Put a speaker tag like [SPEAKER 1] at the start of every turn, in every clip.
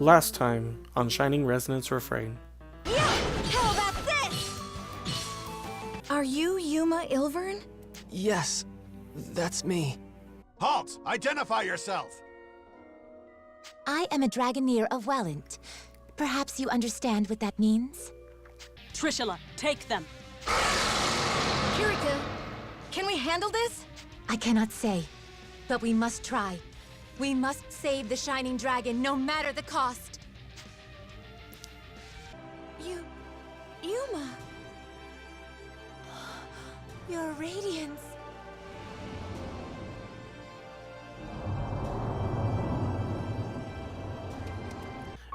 [SPEAKER 1] Last time on Shining Resonance Refrain.
[SPEAKER 2] Yeah! How about this? Are you Yuma Ilvern?
[SPEAKER 3] Yes, that's me.
[SPEAKER 4] Halt! Identify yourself!
[SPEAKER 5] I am a Dragoneer of Welland. Perhaps you understand what that means?
[SPEAKER 6] Trishula, take them.
[SPEAKER 2] Kirika, can we handle this?
[SPEAKER 5] I cannot say, but we must try. We must save the Shining Dragon, no matter the cost.
[SPEAKER 2] Yuma.
[SPEAKER 5] Your radiance.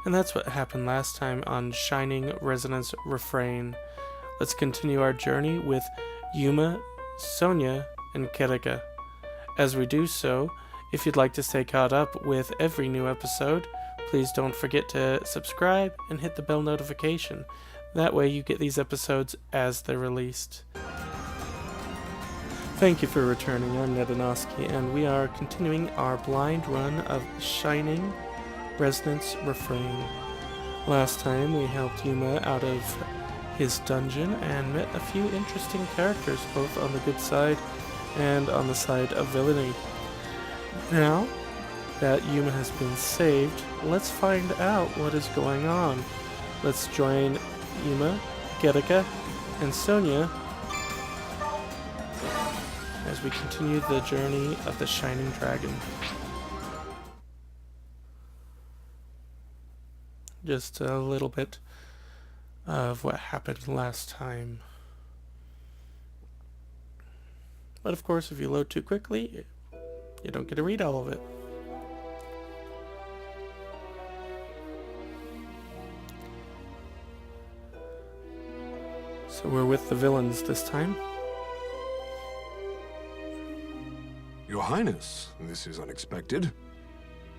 [SPEAKER 1] And that's what happened last time on Shining Resonance Refrain. Let's continue our journey with Yuma, Sonia, and Kirika. As we do so, if you'd like to stay caught up with every new episode, please don't forget to subscribe and hit the bell notification. That way you get these episodes as they're released. Thank you for returning. I'm Ndonosci, and we are continuing our blind run of Shining Resonance Refrain. Last time we helped Yuma out of his dungeon and met a few interesting characters, both on the good side and on the side of villainy. Now that Yuma has been saved, let's find out what is going on. Let's join Yuma, Kirika, and Sonia as we continue the journey of the Shining Dragon. Just a little bit of what happened last time. But of course, if you load too quickly, you don't get to read all of it. So we're with the villains this time.
[SPEAKER 7] Your Highness, this is unexpected.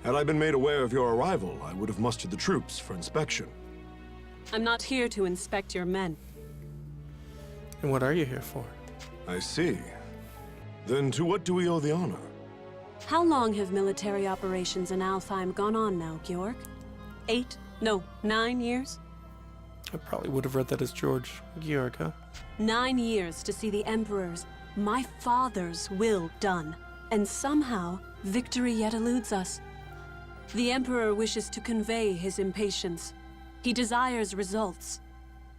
[SPEAKER 7] Had I been made aware of your arrival, I would have mustered the troops for inspection.
[SPEAKER 6] I'm not here to inspect your men.
[SPEAKER 1] And what are you here for?
[SPEAKER 7] I see. Then to what do we owe the honor?
[SPEAKER 6] How long have military operations in Alfheim gone on now, Georg? 9 years?
[SPEAKER 1] I probably would have read that as George Georg, huh?
[SPEAKER 6] 9 years to see the Emperor's, my father's will done. And somehow, victory yet eludes us. The Emperor wishes to convey his impatience. He desires results.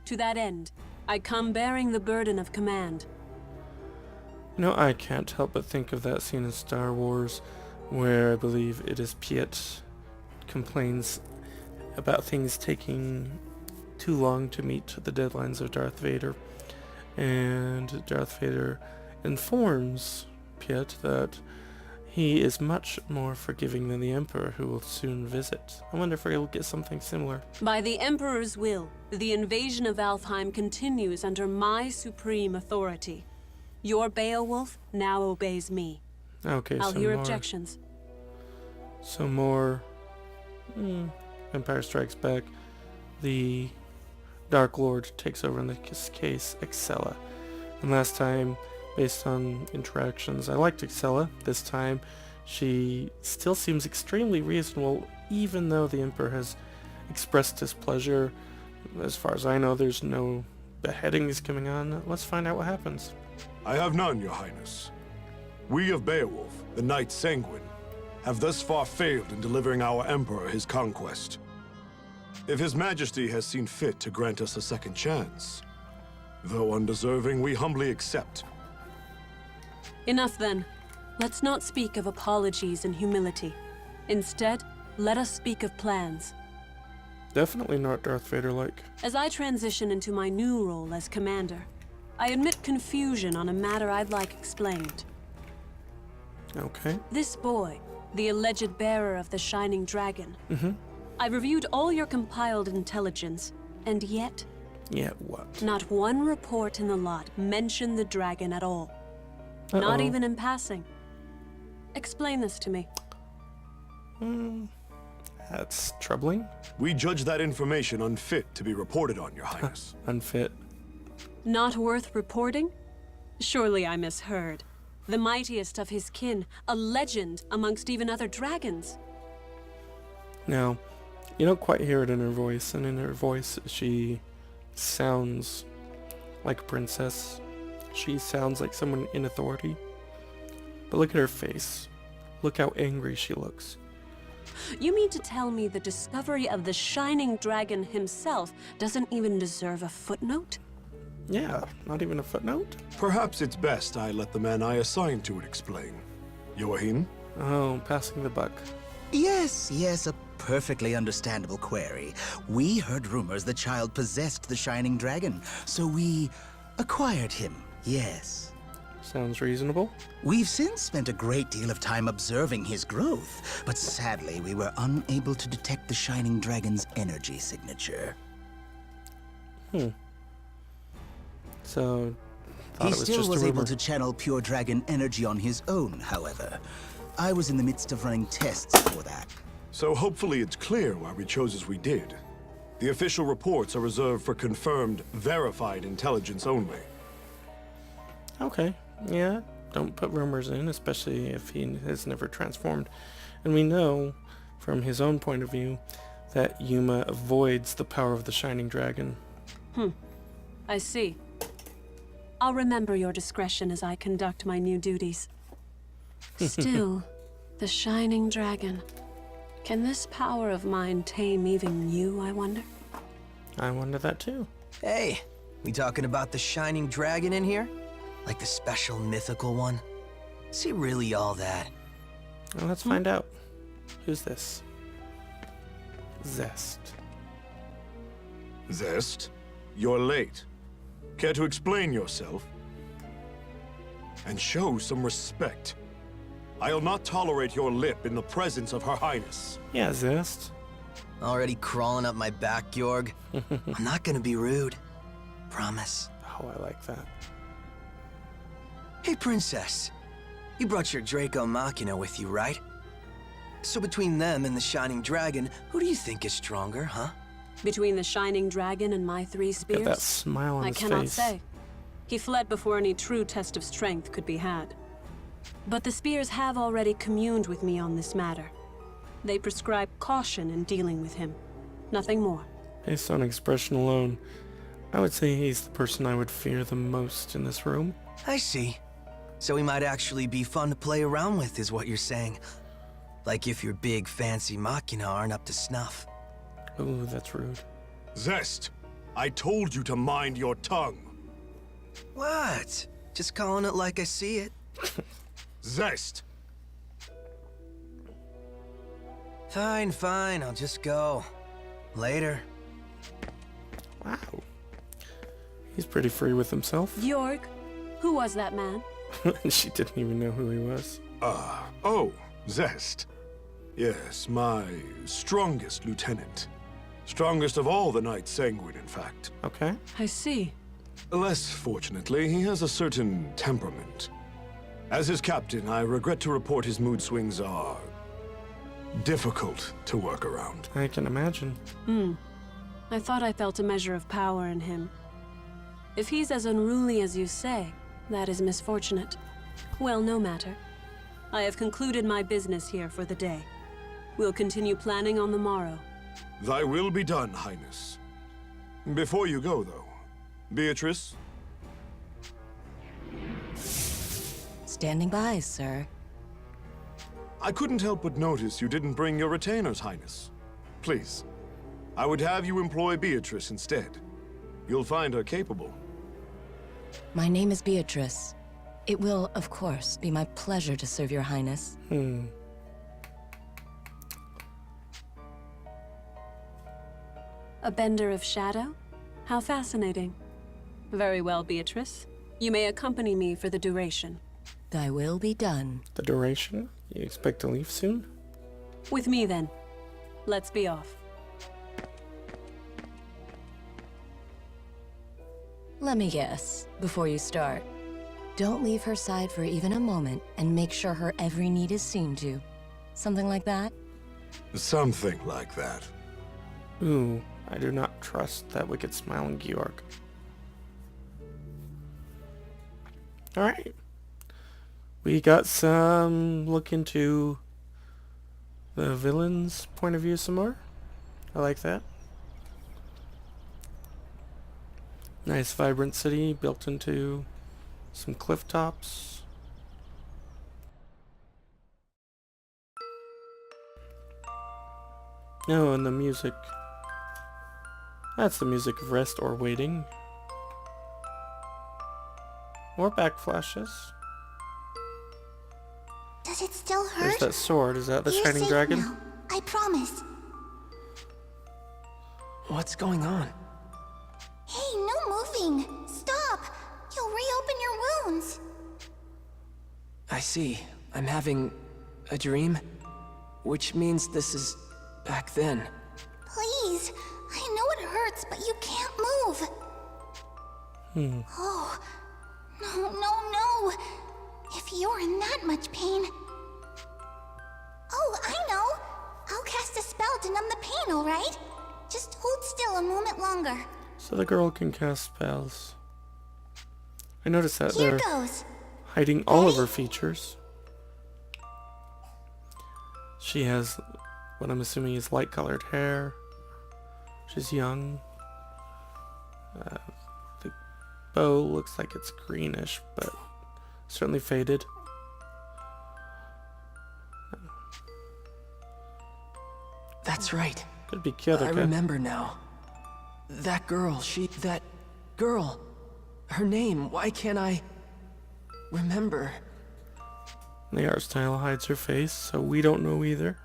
[SPEAKER 6] To that end, I come bearing the burden of command.
[SPEAKER 1] You know, I can't help but think of that scene in Star Wars where I believe it is Piet complains about things taking too long to meet the deadlines of Darth Vader. And Darth Vader informs Piet that he is much more forgiving than the Emperor, who will soon visit. I wonder if we'll get something similar.
[SPEAKER 6] By the Emperor's will, the invasion of Alfheim continues under my supreme authority. Your Beowulf now obeys me.
[SPEAKER 1] Okay,
[SPEAKER 6] I'll
[SPEAKER 1] so
[SPEAKER 6] hear
[SPEAKER 1] more.
[SPEAKER 6] objections.
[SPEAKER 1] So more Empire Strikes Back. The Dark Lord takes over in this case, Excella. And last time, based on interactions, I liked Excella. This time, she still seems extremely reasonable, even though the Emperor has expressed displeasure. As far as I know, there's no beheadings coming on. Let's find out what happens.
[SPEAKER 7] I have none, Your Highness. We of Beowulf, the Knight Sanguine, have thus far failed in delivering our Emperor his conquest. If His Majesty has seen fit to grant us a second chance, though undeserving, we humbly accept.
[SPEAKER 6] Enough then. Let's not speak of apologies and humility. Instead, let us speak of plans.
[SPEAKER 1] Definitely not Darth Vader-like.
[SPEAKER 6] As I transition into my new role as commander, I admit confusion on a matter I'd like explained.
[SPEAKER 1] Okay.
[SPEAKER 6] This boy, the alleged bearer of the Shining Dragon.
[SPEAKER 1] Mm-hmm.
[SPEAKER 6] I reviewed all your compiled intelligence, and yet...
[SPEAKER 1] Yeah, what?
[SPEAKER 6] Not one report in the lot mentioned the dragon at all.
[SPEAKER 1] Uh-oh.
[SPEAKER 6] Not even in passing. Explain this to me.
[SPEAKER 1] That's troubling.
[SPEAKER 7] We judge that information unfit to be reported on, Your Highness.
[SPEAKER 1] Unfit.
[SPEAKER 6] Not worth reporting? Surely I misheard. The mightiest of his kin, a legend amongst even other dragons.
[SPEAKER 1] Now, You don't quite hear it in her voice, and in her voice she sounds like a princess. She sounds like someone in authority. But look at her face. Look how angry she looks.
[SPEAKER 6] You mean to tell me the discovery of the Shining Dragon himself doesn't even deserve a footnote?
[SPEAKER 1] Yeah, not even a footnote?
[SPEAKER 7] Perhaps it's best I let the man I assigned to it explain. Joachim?
[SPEAKER 1] Oh, passing the buck.
[SPEAKER 8] Yes, a perfectly understandable query. We heard rumors the child possessed the Shining Dragon, so we acquired him, yes.
[SPEAKER 1] Sounds reasonable.
[SPEAKER 8] We've since spent a great deal of time observing his growth, but sadly we were unable to detect the Shining Dragon's energy signature.
[SPEAKER 1] So, thought
[SPEAKER 8] He
[SPEAKER 1] it was
[SPEAKER 8] still
[SPEAKER 1] just
[SPEAKER 8] was
[SPEAKER 1] a
[SPEAKER 8] able
[SPEAKER 1] rumor.
[SPEAKER 8] to channel pure dragon energy on his own, however. I was in the midst of running tests for that.
[SPEAKER 7] So hopefully it's clear why we chose as we did. The official reports are reserved for confirmed, verified intelligence only.
[SPEAKER 1] Okay, yeah, don't put rumors in, especially if he has never transformed. And we know, from his own point of view, that Yuma avoids the power of the Shining Dragon.
[SPEAKER 6] I see. I'll remember your discretion as I conduct my new duties. Still, the Shining Dragon. Can this power of mine tame even you, I wonder?
[SPEAKER 1] I wonder that too.
[SPEAKER 3] Hey, we talking about the Shining Dragon in here? Like the special mythical one? Is he really all that?
[SPEAKER 1] Well, let's find out. Who's this? Zest.
[SPEAKER 7] Zest, you're late. Care to explain yourself? And show some respect. I'll not tolerate your lip in the presence of Her Highness.
[SPEAKER 1] Yeah, Zest.
[SPEAKER 3] Already crawling up my back, Georg? I'm not gonna be rude. Promise.
[SPEAKER 1] Oh, I like that.
[SPEAKER 3] Hey, Princess. You brought your Draco Machina with you, right? So between them and the Shining Dragon, who do you think is stronger, huh?
[SPEAKER 6] Between the Shining Dragon and my 3 spears?
[SPEAKER 1] Get that smile on
[SPEAKER 6] I
[SPEAKER 1] his
[SPEAKER 6] cannot
[SPEAKER 1] face.
[SPEAKER 6] say. He fled before any true test of strength could be had. But the spears have already communed with me on this matter. They prescribe caution in dealing with him. Nothing more.
[SPEAKER 1] Based on expression alone, I would say he's the person I would fear the most in this room.
[SPEAKER 3] I see. So he might actually be fun to play around with, is what you're saying. Like if your big fancy Machina aren't up to snuff.
[SPEAKER 1] Ooh, that's rude.
[SPEAKER 7] Zest, I told you to mind your tongue.
[SPEAKER 3] What? Just calling it like I see it.
[SPEAKER 7] Zest!
[SPEAKER 3] Fine, I'll just go. Later.
[SPEAKER 1] Wow. He's pretty free with himself.
[SPEAKER 6] Georg, who was that man?
[SPEAKER 1] She didn't even know who he was.
[SPEAKER 7] Oh, Zest. Yes, my strongest lieutenant. Strongest of all the Knights Sanguine, in fact.
[SPEAKER 1] Okay.
[SPEAKER 6] I see.
[SPEAKER 7] Less fortunately, he has a certain temperament. As his captain, I regret to report his mood swings are difficult to work around.
[SPEAKER 1] I can imagine.
[SPEAKER 6] I thought I felt a measure of power in him. If he's as unruly as you say, that is misfortunate. Well, no matter. I have concluded my business here for the day. We'll continue planning on the morrow.
[SPEAKER 7] Thy will be done, Highness. Before you go, though, Beatrice?
[SPEAKER 2] Standing by, sir.
[SPEAKER 7] I couldn't help but notice you didn't bring your retainers, Highness. Please, I would have you employ Beatrice instead. You'll find her capable.
[SPEAKER 2] My name is Beatrice. It will, of course, be my pleasure to serve your highness.
[SPEAKER 6] A bender of shadow? How fascinating. Very well, Beatrice. You may accompany me for the duration.
[SPEAKER 2] Thy will be done.
[SPEAKER 1] The duration? You expect to leave soon?
[SPEAKER 6] With me, then. Let's be off.
[SPEAKER 2] Let me guess, before you start. Don't leave her side for even a moment, and make sure her every need is seen to. Something like that?
[SPEAKER 7] Something like that.
[SPEAKER 1] Ooh, I do not trust that wicked smiling Georg. Alright. We got some look into the villain's point of view some more. I like that. Nice vibrant city built into some cliff tops. Oh, and the music. That's the music of rest or waiting. More backflashes.
[SPEAKER 9] Does it still hurt?
[SPEAKER 1] There's that sword. Is that the
[SPEAKER 9] You're
[SPEAKER 1] Shining
[SPEAKER 9] safe
[SPEAKER 1] Dragon?
[SPEAKER 9] now. I promise.
[SPEAKER 10] What's going on?
[SPEAKER 9] Hey, no moving. Stop. You'll reopen your wounds.
[SPEAKER 10] I see. I'm having a dream, which means this is back then.
[SPEAKER 9] Please. I know it hurts, but you can't move. Oh. No, no, no. If you're in that much pain... Oh, I know. I'll cast a spell to numb the pain, alright? Just hold still a moment longer.
[SPEAKER 1] So the girl can cast spells. I noticed that
[SPEAKER 9] Here
[SPEAKER 1] they're
[SPEAKER 9] goes.
[SPEAKER 1] hiding all of
[SPEAKER 9] Ready?
[SPEAKER 1] her features. She has what I'm assuming is light-colored hair. She's young. The bow looks like it's greenish, but certainly faded.
[SPEAKER 10] That's right.
[SPEAKER 1] Could be Kirika.
[SPEAKER 10] I remember now. That girl, that girl. Her name, why can't I remember?
[SPEAKER 1] The art style hides her face, so we don't know either.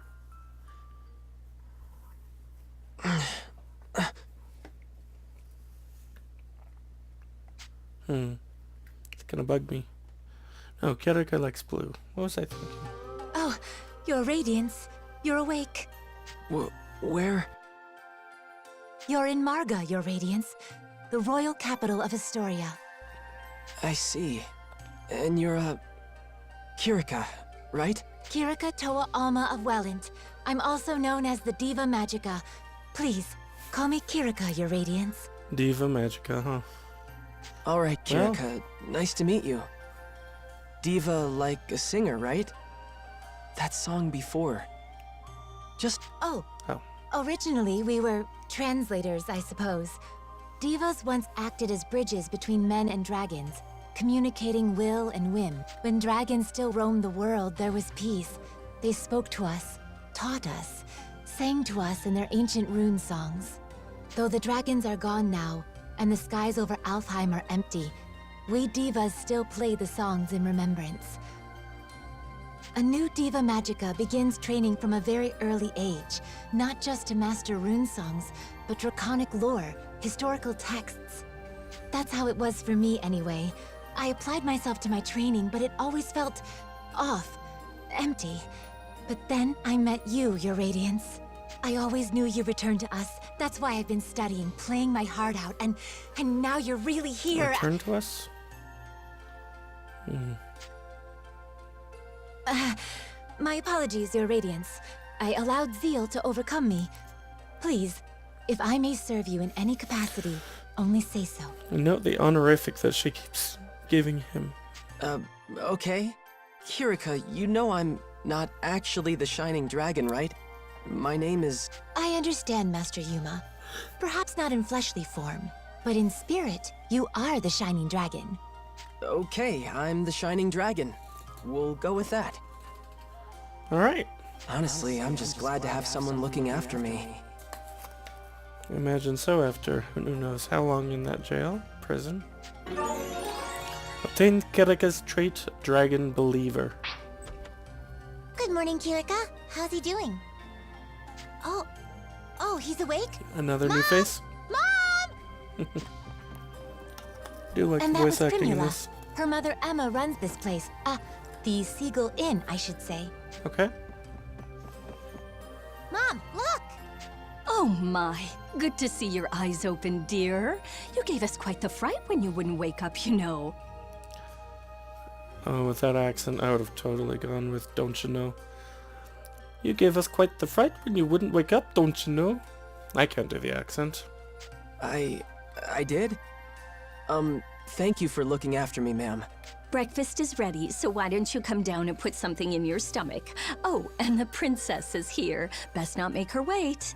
[SPEAKER 1] It's gonna bug me. No, Kirika likes blue. What was I thinking?
[SPEAKER 5] Oh, Your Radiance. You're awake.
[SPEAKER 10] Where?
[SPEAKER 5] You're in Marga, Your Radiance. The royal capital of Astoria.
[SPEAKER 10] I see. And you're, Kirika, right?
[SPEAKER 5] Kirika Toa Alma of Welland. I'm also known as the Diva Magica. Please, call me Kirika, Your Radiance.
[SPEAKER 1] Diva Magica, huh?
[SPEAKER 10] Alright, Kirika. Nice to meet you. Diva like a singer, right? That song before. Just...
[SPEAKER 5] Oh.
[SPEAKER 1] Oh.
[SPEAKER 5] Originally, we were translators, I suppose. Divas once acted as bridges between men and dragons, communicating will and whim. When dragons still roamed the world, there was peace. They spoke to us, taught us, sang to us in their ancient rune songs. Though the dragons are gone now, and the skies over Alfheim are empty, we divas still play the songs in remembrance. A new Diva Magica begins training from a very early age, not just to master rune songs, but draconic lore, historical texts. That's how it was for me anyway. I applied myself to my training, but it always felt off, empty. But then I met you, Your Radiance. I always knew you returned to us. That's why I've been studying, playing my heart out, and now you're really here.
[SPEAKER 1] Return to us?
[SPEAKER 5] My apologies, Your Radiance. I allowed zeal to overcome me. Please, if I may serve you in any capacity, only say so.
[SPEAKER 1] And note the honorific that she keeps giving him.
[SPEAKER 10] Okay. Kirika, you know I'm not actually the Shining Dragon, right? My name is...
[SPEAKER 5] I understand, Master Yuma. Perhaps not in fleshly form, but in spirit, you are the Shining Dragon.
[SPEAKER 10] Okay, I'm the Shining Dragon. We'll go with that.
[SPEAKER 1] Alright.
[SPEAKER 10] Honestly, I'm just glad to have someone looking after me.
[SPEAKER 1] Imagine so after who knows how long in that jail, prison. Obtained Kirika's trait, Dragon Believer.
[SPEAKER 9] Good morning, Kirika. How's he doing? Oh, he's awake?
[SPEAKER 1] Another
[SPEAKER 9] Mom!
[SPEAKER 1] new face?
[SPEAKER 9] Mom!
[SPEAKER 1] Do like
[SPEAKER 5] And
[SPEAKER 1] the
[SPEAKER 5] that was
[SPEAKER 1] voice acting in
[SPEAKER 5] Primula.
[SPEAKER 1] this.
[SPEAKER 5] Her mother Emma runs this place. The Seagull Inn, I should say.
[SPEAKER 1] Okay.
[SPEAKER 9] Mom, look!
[SPEAKER 11] Oh my, good to see your eyes open, dear. You gave us quite the fright when you wouldn't wake up, you know.
[SPEAKER 1] Oh, with that accent, I would have totally gone with don't you know. You gave us quite the fright when you wouldn't wake up, don't you know? I can't do the accent.
[SPEAKER 10] I did? Thank you for looking after me, ma'am.
[SPEAKER 11] Breakfast is ready, so why don't you come down and put something in your stomach? Oh, and the princess is here. Best not make her wait.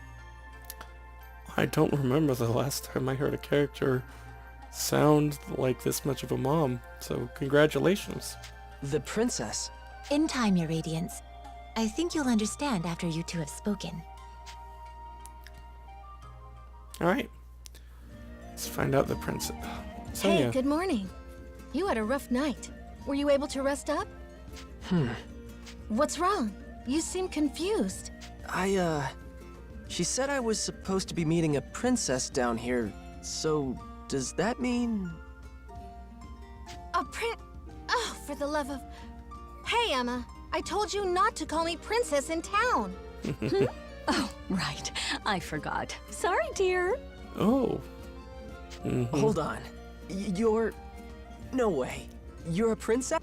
[SPEAKER 1] I don't remember the last time I heard a character sound like this much of a mom, so congratulations.
[SPEAKER 10] The princess.
[SPEAKER 5] In time, Your Radiance. I think you'll understand after you two have spoken.
[SPEAKER 1] Alright. Let's find out the princess. Sonia.
[SPEAKER 12] Hey, good morning. You had a rough night. Were you able to rest up? What's wrong? You seem confused.
[SPEAKER 10] She said I was supposed to be meeting a princess down here, so does that mean...
[SPEAKER 12] Oh, for the love of... Hey, Emma. I told you not to call me princess in town.
[SPEAKER 11] Oh, right. I forgot. Sorry, dear.
[SPEAKER 1] Oh.
[SPEAKER 10] Hold on. You're... No way. You're a princess?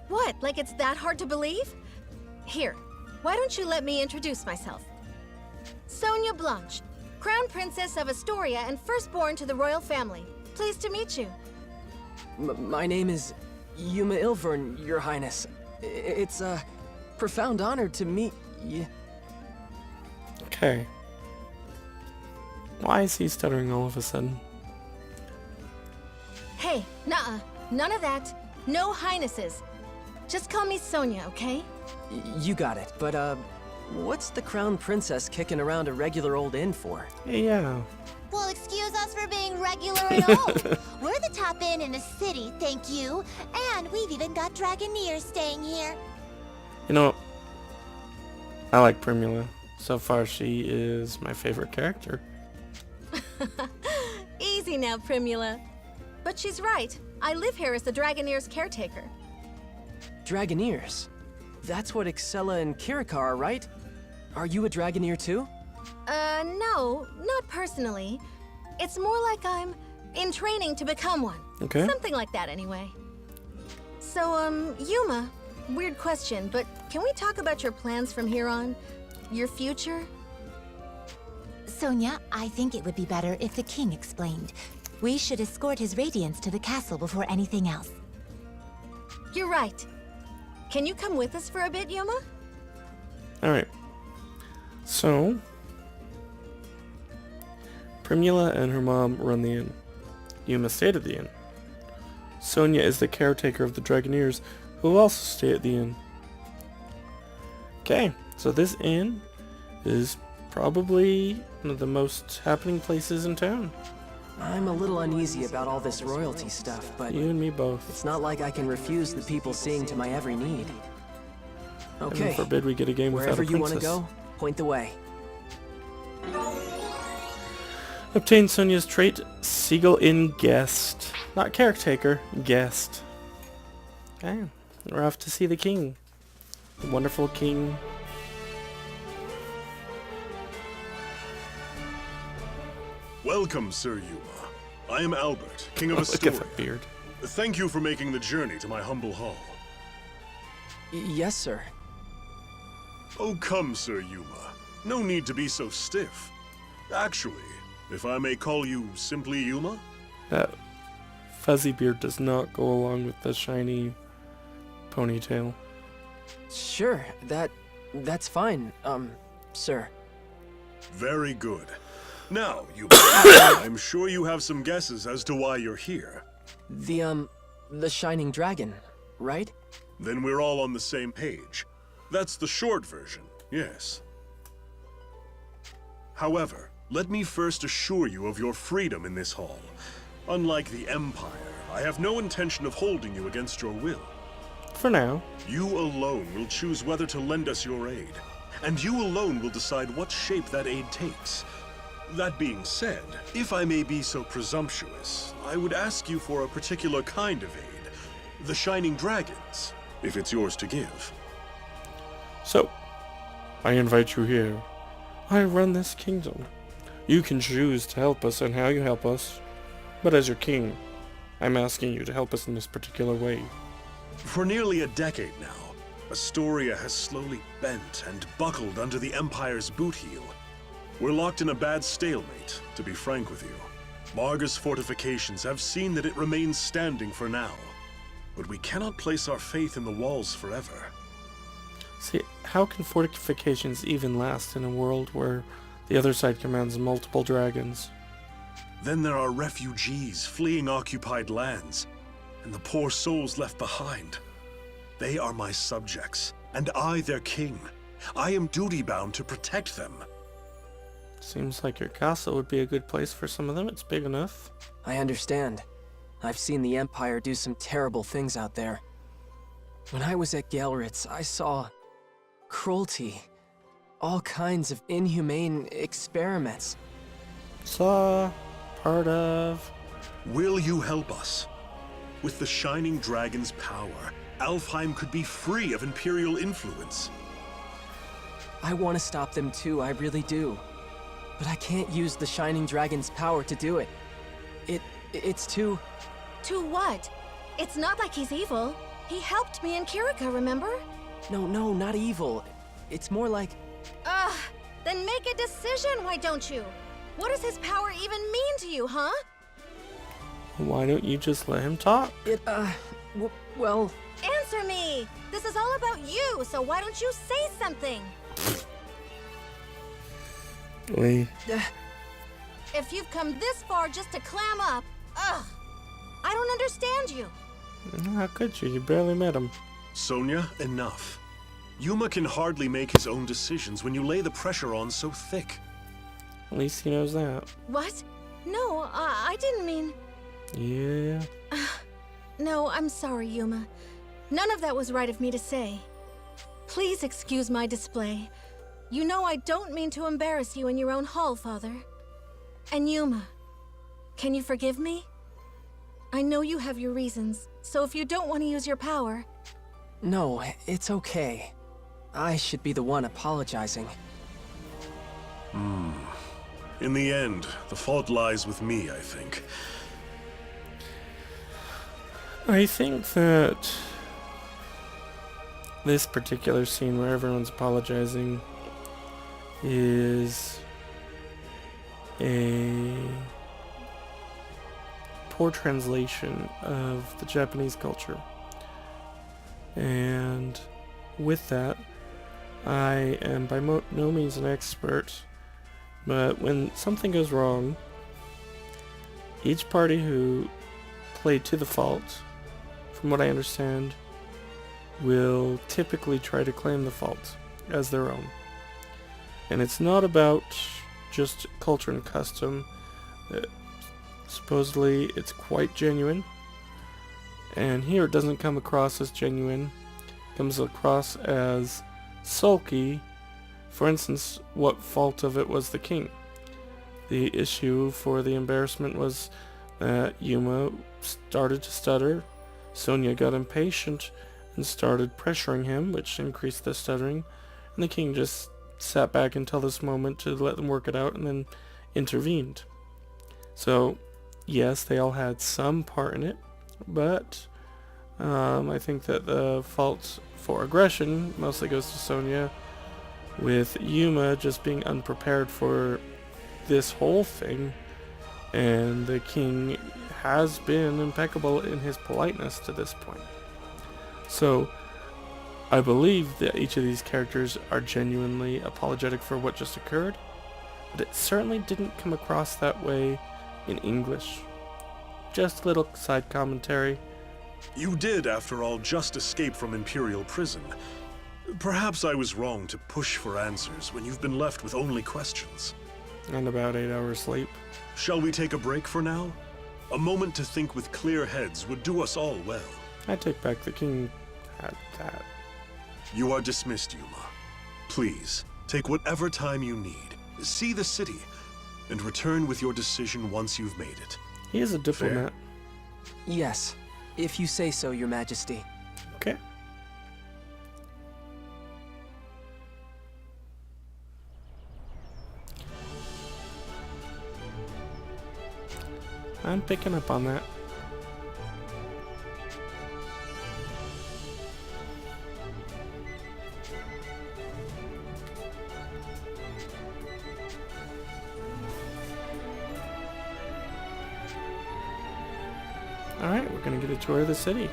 [SPEAKER 12] What? Like it's that hard to believe? Here, why don't you let me introduce myself? Sonia Blanche, Crown Princess of Astoria and firstborn to the royal family. Pleased to meet you.
[SPEAKER 10] My name is Yuma Ilvern, Your Highness. It's a profound honor to meet you.
[SPEAKER 1] Okay. Why is he stuttering all of a sudden?
[SPEAKER 12] Hey, nuh-uh. None of that. No highnesses. Just call me Sonia, okay?
[SPEAKER 10] You got it, but what's the Crown Princess kicking around a regular old inn for?
[SPEAKER 1] Yeah.
[SPEAKER 9] Well, excuse us for being regular at all. We're the top inn in the city, thank you. And we've even got Dragoneers staying here.
[SPEAKER 1] You know, I like Primula. So far, she is my favorite character.
[SPEAKER 12] Easy now, Primula. But she's right. I live here as the Dragoneers' caretaker.
[SPEAKER 10] Dragoneers? That's what Excella and Kirika are, right? Are you a Dragoneer too?
[SPEAKER 12] No, not personally. It's more like I'm in training to become one.
[SPEAKER 1] Okay.
[SPEAKER 12] Something like that, anyway. So, Yuma, weird question, but can we talk about your plans from here on? Your future?
[SPEAKER 5] Sonia, I think it would be better if the king explained. We should escort his radiance to the castle before anything else.
[SPEAKER 12] You're right. Can you come with us for a bit, Yuma?
[SPEAKER 1] Alright. So, Primula and her mom run the inn. Yuma stayed at the inn. Sonia is the caretaker of the Dragoneers, who will also stay at the inn. Okay, so this inn is probably one of the most happening places in town.
[SPEAKER 10] I'm a little uneasy about all this royalty stuff, but...
[SPEAKER 1] You and me both.
[SPEAKER 10] It's not like I can refuse the people seeing to my every need. Okay.
[SPEAKER 1] Heaven forbid we get a game without a princess.
[SPEAKER 10] Wherever you want to go, point the way.
[SPEAKER 1] Obtain Sonia's trait, Seagull Inn Guest. Not caretaker, guest. Okay, we're off to see the king. The wonderful king.
[SPEAKER 7] Welcome, Sir Yuma. I am Albert, King of
[SPEAKER 1] Look
[SPEAKER 7] Astoria.
[SPEAKER 1] at that beard.
[SPEAKER 7] Thank you for making the journey to my humble hall.
[SPEAKER 10] Yes, sir.
[SPEAKER 7] Oh, come, Sir Yuma. No need to be so stiff. Actually, if I may call you simply Yuma?
[SPEAKER 1] That fuzzy beard does not go along with the shiny ponytail.
[SPEAKER 10] Sure, that's fine, sir.
[SPEAKER 7] Very good. Now, Yuma, I'm sure you have some guesses as to why you're here.
[SPEAKER 10] The Shining Dragon, right?
[SPEAKER 7] Then we're all on the same page. That's the short version, yes. However, let me first assure you of your freedom in this hall. Unlike the Empire, I have no intention of holding you against your will.
[SPEAKER 1] For now.
[SPEAKER 7] You alone will choose whether to lend us your aid, and you alone will decide what shape that aid takes. That being said, if I may be so presumptuous, I would ask you for a particular kind of aid. The Shining Dragons, if it's yours to give.
[SPEAKER 1] So, I invite you here. I run this kingdom. You can choose to help us and how you help us. But as your king, I'm asking you to help us in this particular way.
[SPEAKER 7] For nearly a decade now, Astoria has slowly bent and buckled under the Empire's boot heel. We're locked in a bad stalemate, to be frank with you. Marga's fortifications have seen that it remains standing for now. But we cannot place our faith in the walls forever.
[SPEAKER 1] See, how can fortifications even last in a world where The other side commands multiple dragons.
[SPEAKER 13] Then there are refugees fleeing occupied lands, and the poor souls left behind. They are my subjects, and I their king. I am duty-bound to protect them.
[SPEAKER 1] Seems like your castle would be a good place for some of them. It's big enough.
[SPEAKER 10] I understand. I've seen the Empire do some terrible things out there. When I was at Gelritz, I saw cruelty. All kinds of inhumane experiments.
[SPEAKER 1] Saw part of...
[SPEAKER 13] Will you help us? With the Shining Dragon's power, Alfheim could be free of Imperial influence.
[SPEAKER 10] I want to stop them too, I really do. But I can't use the Shining Dragon's power to do it. It's too...
[SPEAKER 12] To what? It's not like he's evil. He helped me in Kirika, remember?
[SPEAKER 10] No, not evil. It's more like...
[SPEAKER 12] Ugh, then make a decision, why don't you? What does his power even mean to you, huh?
[SPEAKER 1] Why don't you just let him talk?
[SPEAKER 10] Well...
[SPEAKER 12] Answer me! This is all about you, so why don't you say something? If you've come this far just to clam up, ugh! I don't understand you.
[SPEAKER 1] How could you? You barely met him.
[SPEAKER 13] Sonia, enough. Yuma can hardly make his own decisions when you lay the pressure on so thick.
[SPEAKER 1] At least he knows that.
[SPEAKER 12] What? No, I didn't mean...
[SPEAKER 1] Yeah.
[SPEAKER 12] No, I'm sorry, Yuma. None of that was right of me to say. Please excuse my display. You know I don't mean to embarrass you in your own hall, Father. And Yuma, can you forgive me? I know you have your reasons, so if you don't want to use your power...
[SPEAKER 10] No, it's okay. I should be the one apologizing.
[SPEAKER 13] In the end, the fault lies with me, I think.
[SPEAKER 1] I think that this particular scene where everyone's apologizing is a poor translation of the Japanese culture. And with that, I am by no means an expert, but when something goes wrong, each party who played to the fault, from what I understand, will typically try to claim the fault as their own. And it's not about just culture and custom. Supposedly it's quite genuine, and here it doesn't come across as genuine. It comes across as sulky. For instance, what fault of it was the king? The issue for the embarrassment was that Yuma started to stutter. Sonia got impatient and started pressuring him, which increased the stuttering, and the king just sat back until this moment to let them work it out and then intervened. So, yes, they all had some part in it, but I think that the fault for aggression mostly goes to Sonia, with Yuma just being unprepared for this whole thing, and the king has been impeccable in his politeness to this point. So, I believe that each of these characters are genuinely apologetic for what just occurred, but it certainly didn't come across that way in English. Just a little side commentary.
[SPEAKER 13] You did, after all, just escape from Imperial prison. Perhaps I was wrong to push for answers when you've been left with only questions.
[SPEAKER 1] And about 8 hours sleep.
[SPEAKER 13] Shall we take a break for now? A moment to think with clear heads would do us all well.
[SPEAKER 1] I take back the king had that.
[SPEAKER 13] You are dismissed, Yuma. Please, take whatever time you need. See the city, and return with your decision once you've made it.
[SPEAKER 1] He is a diplomat.
[SPEAKER 13] Fair?
[SPEAKER 10] Yes, if you say so, Your Majesty.
[SPEAKER 1] Okay. I'm picking up on that. Alright, we're gonna get a tour of the city.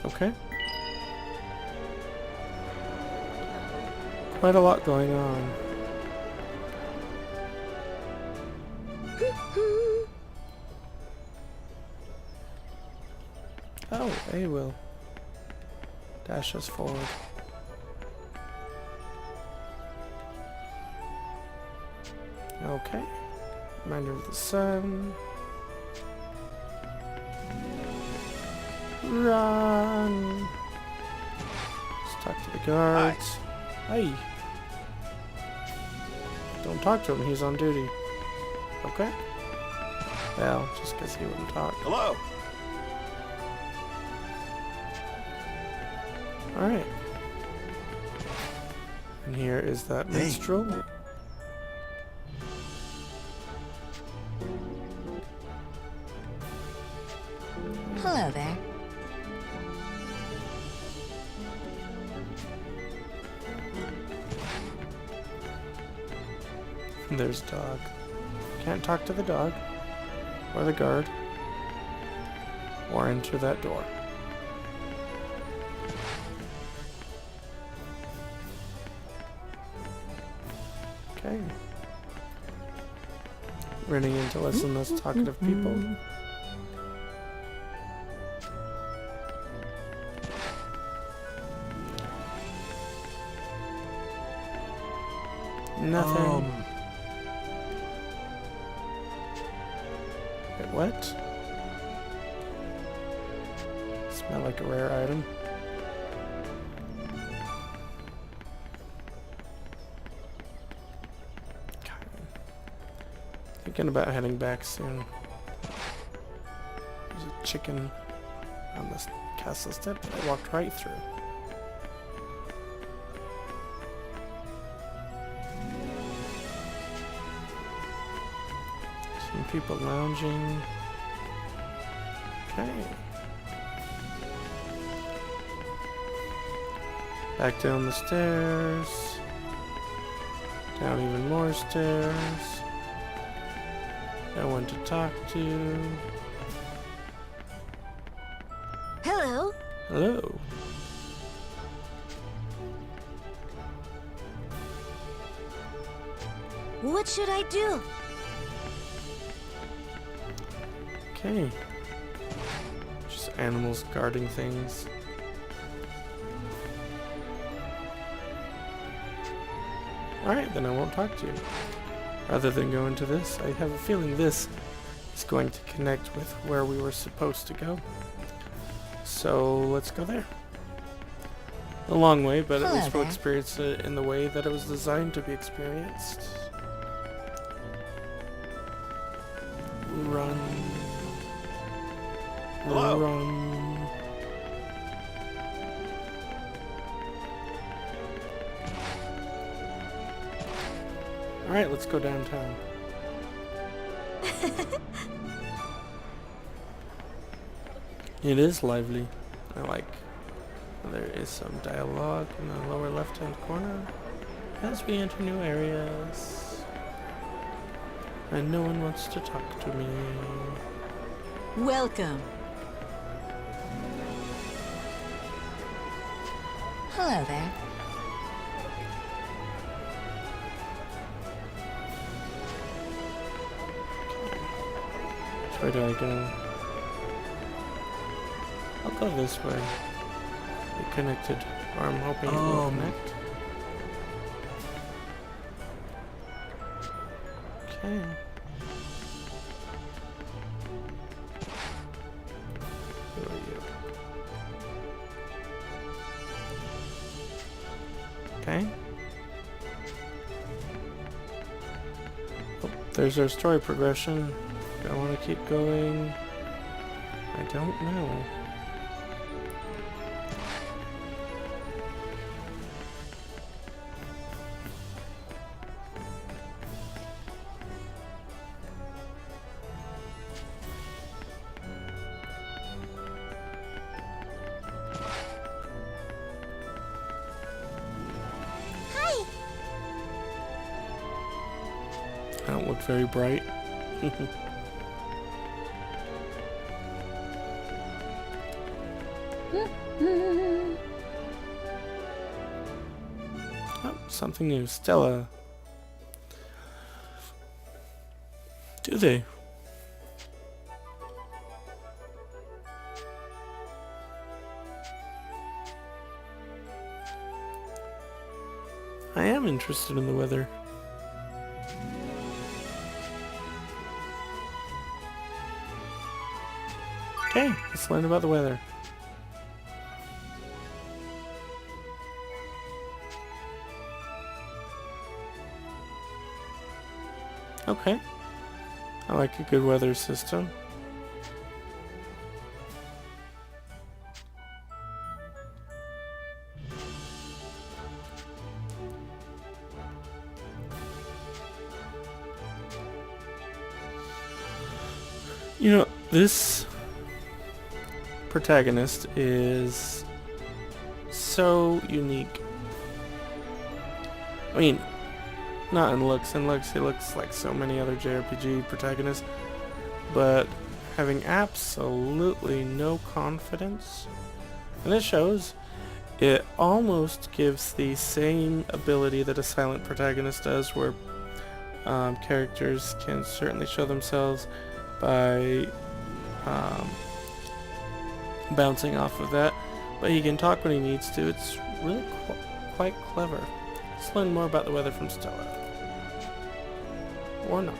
[SPEAKER 1] Okay. Quite a lot going on. Oh, A will dash us forward. Okay. Reminder of the sun. Run! Let's talk to the guards. Hi. Don't talk to him, he's on duty. Okay. Well, just because he wouldn't talk.
[SPEAKER 4] Hello.
[SPEAKER 1] Alright. And here is that minstrel.
[SPEAKER 2] Hello there.
[SPEAKER 1] And there's a dog. Can't talk to the dog, or the guard, or enter that door. Okay. Running into less and less talkative people. Nothing. Wait, what? Smell like a rare item. Thinking about heading back soon. There's a chicken on this castle step that I walked right through. Some people lounging. Okay. Back down the stairs. Down even more stairs. No one to talk to.
[SPEAKER 9] Hello.
[SPEAKER 1] Hello.
[SPEAKER 9] What should I do?
[SPEAKER 1] Okay. Just animals guarding things. Alright, then I won't talk to you. Rather than go into this, I have a feeling this is going to connect with where we were supposed to go. So let's go there. A long way, but at least we'll experience it in the way that it was designed to be experienced. Run.
[SPEAKER 4] Hello.
[SPEAKER 1] Run. Alright, let's go downtown. It is lively. I like. There is some dialogue in the lower left-hand corner as we enter new areas. And no one wants to talk to me.
[SPEAKER 11] Welcome.
[SPEAKER 2] Hello there.
[SPEAKER 1] Where do I go? I'll go this way. Be connected. Or I'm hoping it will connect. Okay. Who are you? Okay. Oh, there's our story progression. Do I want to keep going? I don't know.
[SPEAKER 9] Hi.
[SPEAKER 1] I don't look very bright. Oh, something new. Stella. Do they? I am interested in the weather. Okay, let's learn about the weather. Okay. I like a good weather system. You know, this protagonist is so unique. I mean, not in looks. In looks, he looks like so many other JRPG protagonists, but having absolutely no confidence, and it shows. It almost gives the same ability that a silent protagonist does, where characters can certainly show themselves by bouncing off of that, but he can talk when he needs to. It's really quite clever. Let's learn more about the weather from Stella. Or not.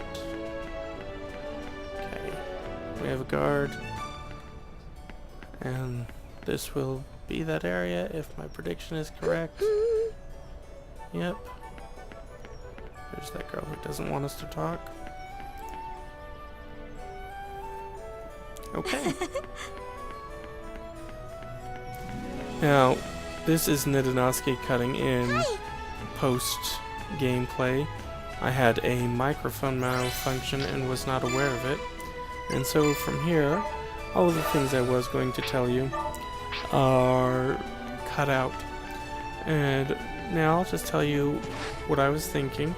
[SPEAKER 1] Okay. We have a guard. And this will be that area if my prediction is correct. Yep. There's that girl who doesn't want us to talk. Okay. Now, this is Ndonosci cutting in post gameplay. I had a microphone malfunction and was not aware of it. And so from here, all of the things I was going to tell you are cut out. And now I'll just tell you what I was thinking.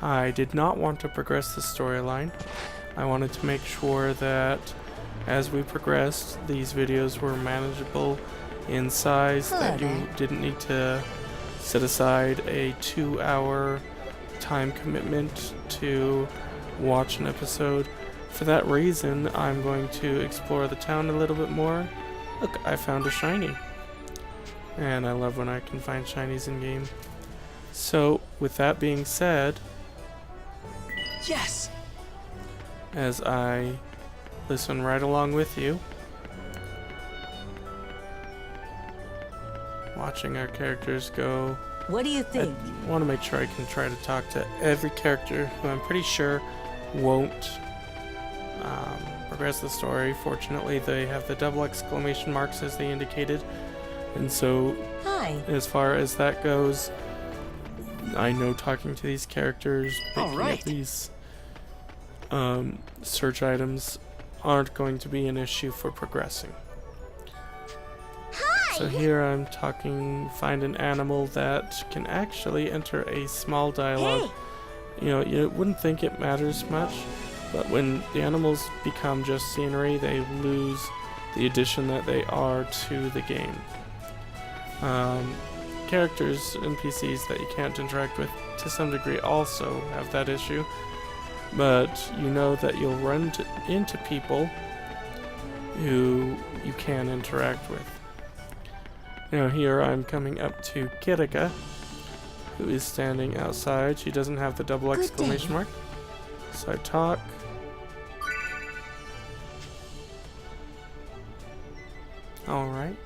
[SPEAKER 1] I did not want to progress the storyline. I wanted to make sure that as we progressed, these videos were manageable in size, that you didn't need to set aside a 2-hour time commitment to watch an episode. For that reason, I'm going to explore the town a little bit more. Look, I found a shiny. And I love when I can find shinies in game. So, with that being said,
[SPEAKER 10] Yes!
[SPEAKER 1] as I listen right along with you, watching our characters go.
[SPEAKER 2] What do you think?
[SPEAKER 1] I want to make sure I can try to talk to every character who I'm pretty sure won't progress the story. Fortunately, they have the double exclamation marks as they indicated. And so, as far as that goes, I know talking to these characters, picking up these search items aren't going to be an issue for progressing. So here I'm talking, find an animal that can actually enter a small dialogue. You know, you wouldn't think it matters much, but when the animals become just scenery, they lose the addition that they are to the game. Characters, NPCs that you can't interact with to some degree also have that issue, but you know that you'll run into people who you can interact with. Now here I'm coming up to Kirika, who is standing outside. She doesn't have the double exclamation mark. So I talk. Alright.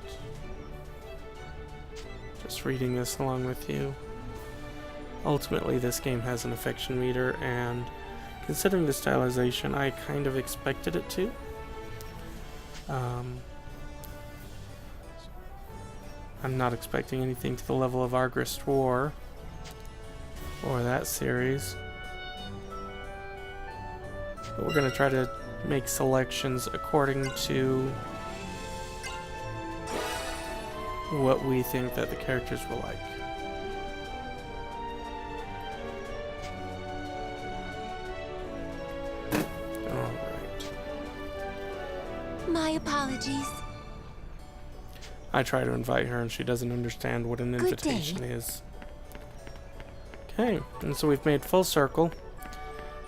[SPEAKER 1] Just reading this along with you. Ultimately, this game has an affection meter, and considering the stylization, I kind of expected it to. I'm not expecting anything to the level of Argrist War or that series. But we're going to try to make selections according to what we think that the characters will like.
[SPEAKER 5] My apologies.
[SPEAKER 1] I try to invite her and she doesn't understand what an invitation is. Okay, and so we've made full circle,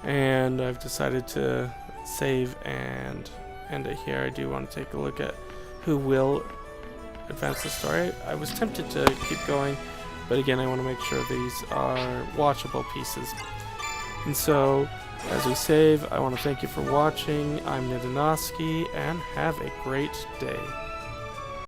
[SPEAKER 1] and I've decided to save and end it here. I do want to take a look at who will advance the story. I was tempted to keep going, but again, I want to make sure these are watchable pieces. And so, as we save, I want to thank you for watching. I'm Ndonosci, and have a great day.